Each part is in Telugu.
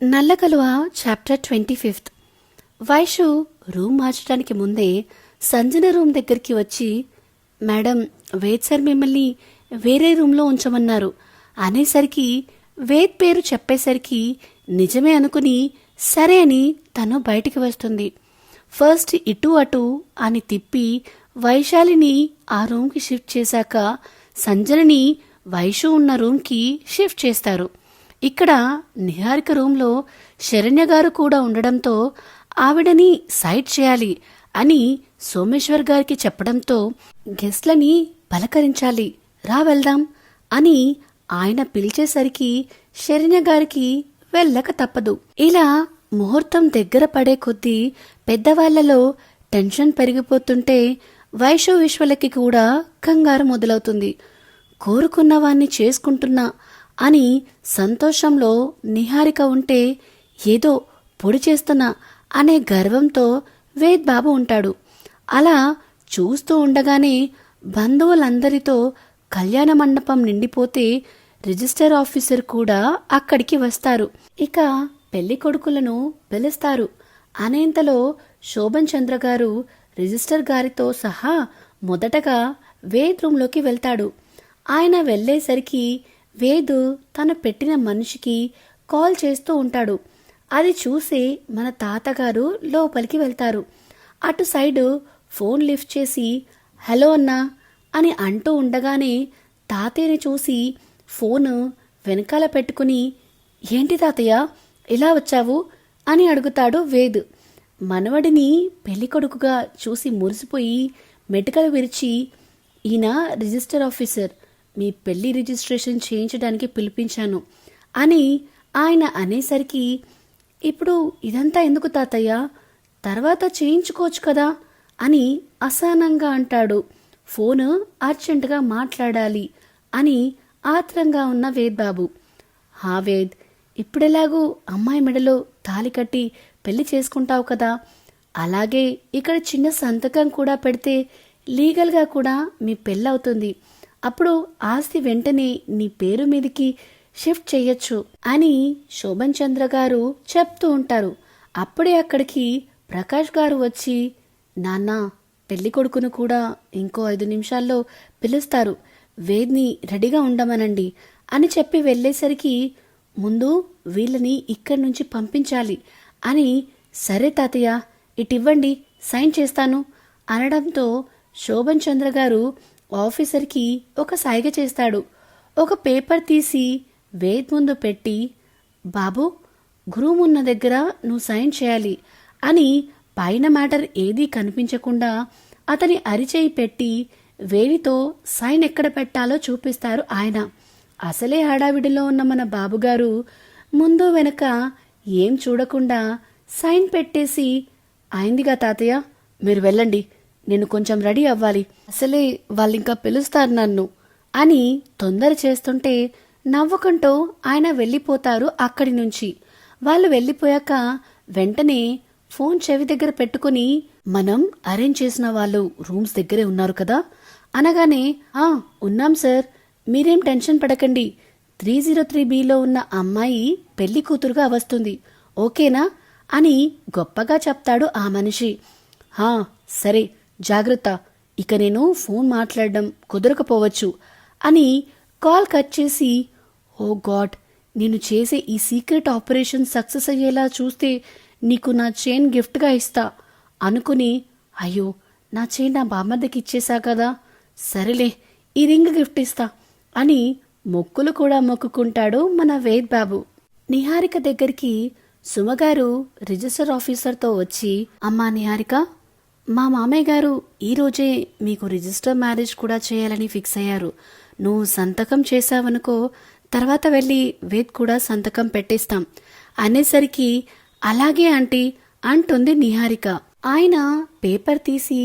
నల్లకలువ చాప్టర్ 25. వైషు రూమ్ మార్చడానికి ముందే సంజన రూమ్ దగ్గరికి వచ్చి, మేడం, వేద్ సార్ మిమ్మల్ని వేరే రూమ్లో ఉంచమన్నారు అనేసరికి వేద్ పేరు చెప్పేసరికి నిజమే అనుకుని సరే అని తను బయటికి వస్తుంది. ఫస్ట్ ఇటు అటు అని తిప్పి వైశాలిని ఆ రూమ్కి షిఫ్ట్ చేశాక సంజనని వైషు ఉన్న రూమ్కి షిఫ్ట్ చేస్తారు. ఇక్కడ నిహారిక రూంలో శరణ్య గారు కూడా ఉండడంతో ఆవిడని సైడ్ చేయాలి అని సోమేశ్వర్ గారికి చెప్పడంతో గెస్ట్లని పలకరించాలి, రా వెళ్దాం అని ఆయన పిలిచేసరికి శరణ్య గారికి వెళ్ళక తప్పదు. ఇలా ముహూర్తం దగ్గర పడే కొద్దీ పెద్దవాళ్లలో టెన్షన్ పెరిగిపోతుంటే వైషు విశ్వలకి కూడా కంగారు మొదలవుతుంది. కోరుకున్నవాణ్ణి చేసుకుంటున్నా అని సంతోషంలో నిహారిక ఉంటే ఏదో పొడి చేస్తున్నా అనే గర్వంతో వేద్ బాబు ఉంటాడు. అలా చూస్తూ ఉండగానే బంధువులందరితో కళ్యాణ మండపం నిండిపోతే రిజిస్టర్ ఆఫీసర్ కూడా అక్కడికి వస్తారు. ఇక పెళ్లి కొడుకులను పిలుస్తారు. అనేంతలో శోభన్ చంద్ర గారు రిజిస్టర్ గారితో సహా మొదటగా వేద్ రూంలోకి వెళ్తాడు. ఆయన వెళ్లేసరికి వేదు తను పెట్టిన మనిషికి కాల్ చేస్తూ ఉంటాడు. అది చూసి మన తాతగారు లోపలికి వెళ్తారు. అటు సైడు ఫోన్ లిఫ్ట్ చేసి హలో అన్నా అని అంటూ ఉండగానే తాతయ్యని చూసి ఫోను వెనకాల పెట్టుకుని, ఏంటి తాతయ్య ఇలా వచ్చావు అని అడుగుతాడు వేద్. మనవడిని పెళ్ళికొడుకుగా చూసి మురిసిపోయి మెటికలు విరిచి, ఈయన రిజిస్టర్ ఆఫీసర్, మీ పెళ్లి రిజిస్ట్రేషన్ చేయించడానికి పిలిపించాను అని ఆయన అనేసరికి, ఇప్పుడు ఇదంతా ఎందుకు తాతయ్య, తర్వాత చేయించుకోవచ్చు కదా అని అసహనంగా అంటాడు. ఫోను అర్జెంటుగా మాట్లాడాలి అని ఆత్రంగా ఉన్న వేద్ బాబు. హా వేద్, ఇప్పుడెలాగూ అమ్మాయి మెడలో తాలి కట్టి పెళ్లి చేసుకుంటావు కదా, అలాగే ఇక్కడ చిన్న సంతకం కూడా పెడితే లీగల్గా కూడా మీ పెళ్ళవుతుంది. అప్పుడు ఆస్తి వెంటనే నీ పేరు మీదికి షిఫ్ట్ చెయ్యొచ్చు అని శోభన్ చంద్ర గారు చెప్తూ ఉంటారు. అప్పుడే అక్కడికి ప్రకాష్ గారు వచ్చి, నాన్న, పెళ్లి కొడుకును కూడా ఇంకో 5 నిమిషాల్లో పిలుస్తారు, వేద్ని రెడీగా ఉండమనండి అని చెప్పి వెళ్ళేసరికి, ముందు వీళ్ళని ఇక్కడి నుంచి పంపించాలి అని, సరే తాతయ్య ఇటివ్వండి సైన్ చేస్తాను అనడంతో శోభన్ చంద్ర గారు ఆఫీసర్కి ఒక సైగ చేస్తాడు. ఒక పేపర్ తీసి వేద్ ముందు పెట్టి, బాబు, గురువు ఉన్న దగ్గర నువ్వు సైన్ చేయాలి అని పైన మ్యాటర్ ఏదీ కనిపించకుండా అతని అరిచేయి పెట్టి వేలితో సైన్ ఎక్కడ పెట్టాలో చూపిస్తారు ఆయన. అసలే హడావిడిలో ఉన్న మన బాబుగారు ముందు వెనక ఏం చూడకుండా సైన్ పెట్టేసి, అయిందిగా తాతయ్య, మీరు వెళ్ళండి, నేను కొంచెం రెడీ అవ్వాలి, అసలే వాళ్ళింకా పిలుస్తారు నన్ను అని తొందర చేస్తుంటే నవ్వుకుంటూ ఆయన వెళ్ళిపోతారు అక్కడి నుంచి. వాళ్ళు వెళ్ళిపోయాక వెంటనే ఫోన్ చెవి దగ్గర పెట్టుకుని, మనం అరేంజ్ చేసిన వాళ్ళు రూమ్స్ దగ్గరే ఉన్నారు కదా అనగానే, ఉన్నాం సార్, మీరేం టెన్షన్ పడకండి, 303Bలో ఉన్న అమ్మాయి పెళ్లి కూతురుగా వస్తుంది, ఓకేనా అని గొప్పగా చెప్తాడు ఆ మనిషి. సరే, జాగ్రత్త, ఇక నేను ఫోన్ మాట్లాడడం కుదరకపోవచ్చు అని కాల్ కట్ చేసి, ఓ గాడ్, నేను చేసే ఈ సీక్రెట్ ఆపరేషన్ సక్సెస్ అయ్యేలా చూస్తే నీకు నా చైన్ గిఫ్ట్గా ఇస్తా అనుకుని, అయ్యో, నా చైన్ నా బామ్మద్దకి ఇచ్చేశా కదా, సరేలే, ఈ రింగ్ గిఫ్ట్ ఇస్తా అని మొక్కులు కూడా మొక్కుకుంటాడు మన వేద్ బాబు. నిహారిక దగ్గరికి సుమగారు రిజిస్టర్ ఆఫీసర్తో వచ్చి, అమ్మా నిహారిక, మా మామయ్య గారు ఈరోజే మీకు రిజిస్టర్ మ్యారేజ్ కూడా చేయాలని ఫిక్స్ అయ్యారు. నువ్వు సంతకం చేశావనుకో, తర్వాత వెళ్ళి వేద్ కూడా సంతకం పెట్టేస్తాం అనేసరికి, అలాగే ఆంటీ అంటుంది నిహారిక. ఆయన పేపర్ తీసి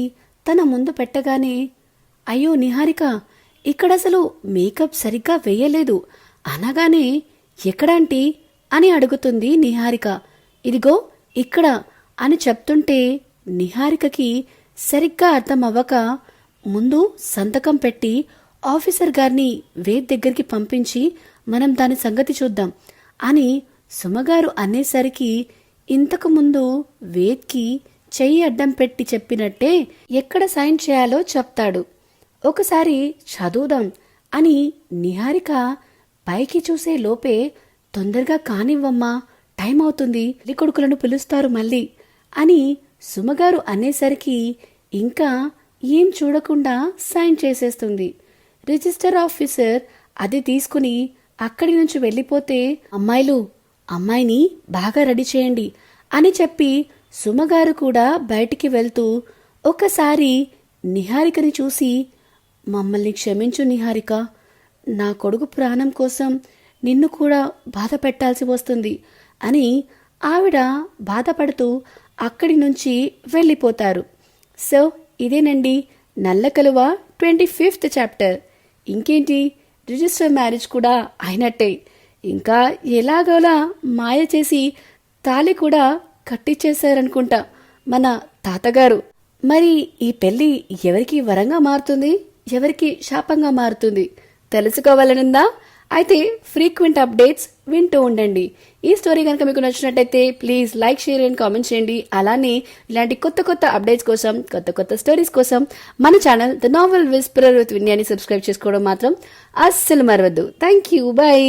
తన ముందు పెట్టగానే, అయ్యో నిహారిక, ఇక్కడసలు మేకప్ సరిగ్గా వేయలేదు అనగానే, ఎక్కడాంటీ అని అడుగుతుంది నిహారిక. ఇదిగో ఇక్కడ అని చెప్తుంటే నిహారికకి సరిగ్గా అర్థం అవ్వక, ముందు సంతకం పెట్టి ఆఫీసర్ గారిని వేద్ దగ్గరికి పంపించి మనం దాని సంగతి చూద్దాం అని సుమగారు అనేసరికి ఇంతకు ముందు వేద్కి చెయ్యి అడ్డం పెట్టి చెప్పినట్టే ఎక్కడ సైన్ చేయాలో చెప్తాడు. ఒకసారి చదువుదాం అని నిహారిక పైకి చూసే లోపే తొందరగా కానివ్వమ్మా, టైం అవుతుంది, కొడుకులను పిలుస్తారు మళ్ళీ అని సుమగారు అనేసరికి ఇంకా ఏం చూడకుండా సైన్ చేసేస్తుంది. రిజిస్టర్ ఆఫీసర్ అది తీసుకుని అక్కడి నుంచి వెళ్ళిపోతే, అమ్మాయిలు అమ్మాయిని బాగా రెడీ చేయండి అని చెప్పి సుమగారు కూడా బయటికి వెళ్తూ ఒకసారి నిహారికని చూసి, మమ్మల్ని క్షమించు నిహారిక, నా కొడుకు ప్రాణం కోసం నిన్ను కూడా బాధ పెట్టాల్సి వస్తుంది అని ఆవిడ బాధపడుతూ అక్కడి నుంచి వెళ్ళిపోతారు. సో ఇదేనండి నల్ల కలువ 25th చాప్టర్. ఇంకేంటి, రిజిస్టర్ మ్యారేజ్ కూడా అయినట్టే. ఇంకా ఎలాగోలా మాయ చేసి తాళి కూడా కట్టిచ్చేశారనుకుంటా మన తాతగారు. మరి ఈ పెళ్లి ఎవరికి వరంగా మారుతుంది, ఎవరికి శాపంగా మారుతుంది తెలుసుకోవాలనుందా? అయితే ఫ్రీక్వెంట్ అప్డేట్స్ వింటూ ఉండండి. ఈ స్టోరీ కనుక మీకు నచ్చినట్టయితే please like, share and comment చేయండి. అలానే ఇలాంటి కొత్త కొత్త అప్డేట్స్ కోసం, కొత్త కొత్త స్టోరీస్ కోసం మన channel the novel whisperer with విన్యాని సబ్స్క్రైబ్ చేసుకోవడం మాత్రం అస్సలు మరవద్దు. Thank you, by.